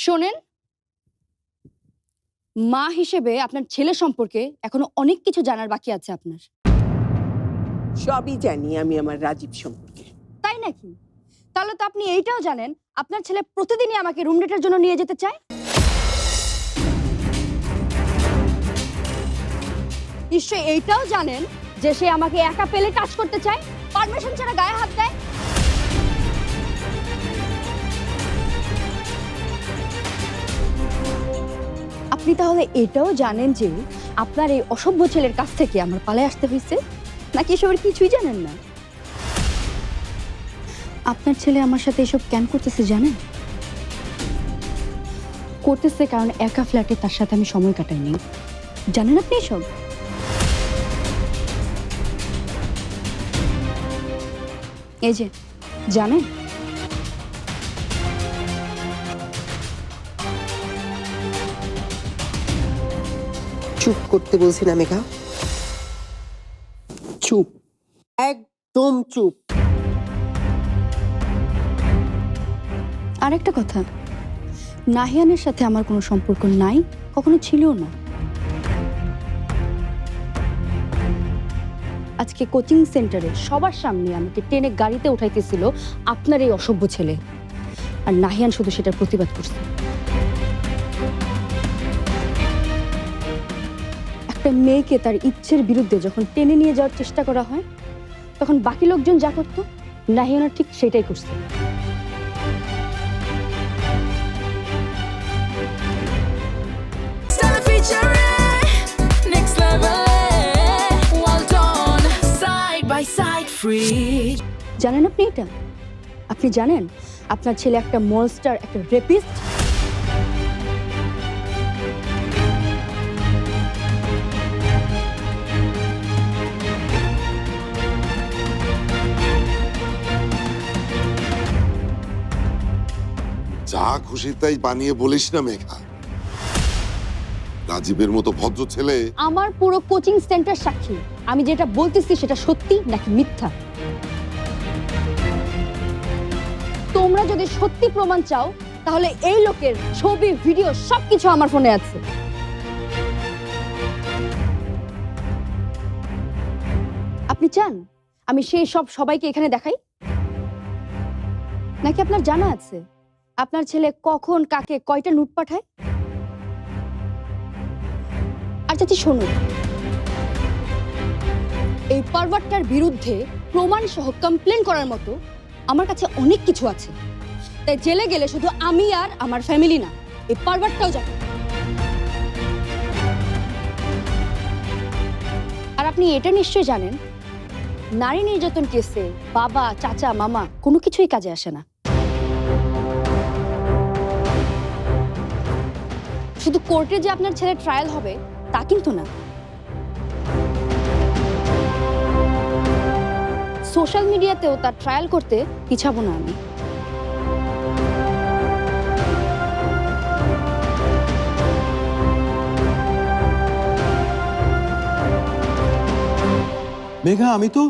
শোনেন, মা হিসেবে আপনার ছেলে সম্পর্কে এখনো অনেক কিছু জানার বাকি আছে আপনার। সবই জানি আমি আমার রাজীব সম্পর্কে। তাই নাকি? তাহলে তো আপনি এইটাও জানেন আপনার ছেলে প্রতিদিনই আমাকে রুম ডেটের জন্য নিয়ে যেতে চায়। নিশ্চয়ই এইটাও জানেন যে সে আমাকে একা পেলে টাচ করতে চায়, পারমিশন ছাড়া গায়ে হাত দেয়। আপনি তাহলে এটাও জানেন যে আপনার এই অসভ্য ছেলের কাছ থেকে আমার পালায় আসতে হয়েছে, নাকি এসবের কিছুই জানেন না? আপনার ছেলে আমার সাথে এসব কেন করতেছে জানেন? করতেছে কারণ একা ফ্ল্যাটে তার সাথে আমি সময় কাটাইনি। জানেন আপনি এসব? এই যে জানেন, চুপ করতে বলছি না মেঘা, চুপ, একদম চুপ। আরেকটা কথা, নাহিয়ানের সাথে আমার কোনো সম্পর্ক নাই, কখনো ছিলও না। আজকে কোচিং সেন্টারে সবার সামনে আমাকে টেনে গাড়িতে উঠাইতেছিল আপনার এই অসভ্য ছেলে, আর নাহিয়ান শুধু সেটার প্রতিবাদ করছে। একটা মেয়েকে তার ইচ্ছের বিরুদ্ধে যখন টেনে নিয়ে যাওয়ার চেষ্টা করা হয়, তখন বাকি লোকজন যা করতো নাহিয়ানা ঠিক সেটাই করছে। জানেন আপনি এটা? আপনি জানেন আপনার ছেলে একটা মনস্টার, একটা রেপিস্ট। যা খুশি তাই বানিয়ে বলিস না মেঘা। রাজীবের মতো ভদ্র ছেলে। আমার পুরো কোচিং সেন্টার সাক্ষী, আমি যেটা বলতেছি সেটা সত্যি নাকি মিথ্যা। তোমরা যদি সত্যি প্রমাণ চাও তাহলে এই লোকের ছবি, ভিডিও সবকিছু আমার ফোনে আছে। আপনি চান আমি সেই সব সবাইকে এখানে দেখাই? নাকি আপনার জানা আছে আপনার ছেলে কখন কাকে কয়টা নোট পাঠায়? আর চাচি শুনুন, এই পারভার্টটার বিরুদ্ধে প্রমাণ সহ কমপ্লেন করার মতো আমার কাছে অনেক কিছু আছে। তাই জেলে গেলে শুধু আমি আর আমার ফ্যামিলি না, এই পারভার্টটাও যাবে। আর আপনি এটা নিশ্চয়ই জানেন, নারী নির্যাতন কেসে বাবা, চাচা, মামা কোনো কিছুই কাজে আসে না। শুধু কোর্টে যে আপনার ছেলে ট্রায়াল হবে তা কিন্তু না। সোশ্যাল মিডিয়াতেও তার ট্রায়াল করতে পিছাবো না আমি। মেঘা, আমি তো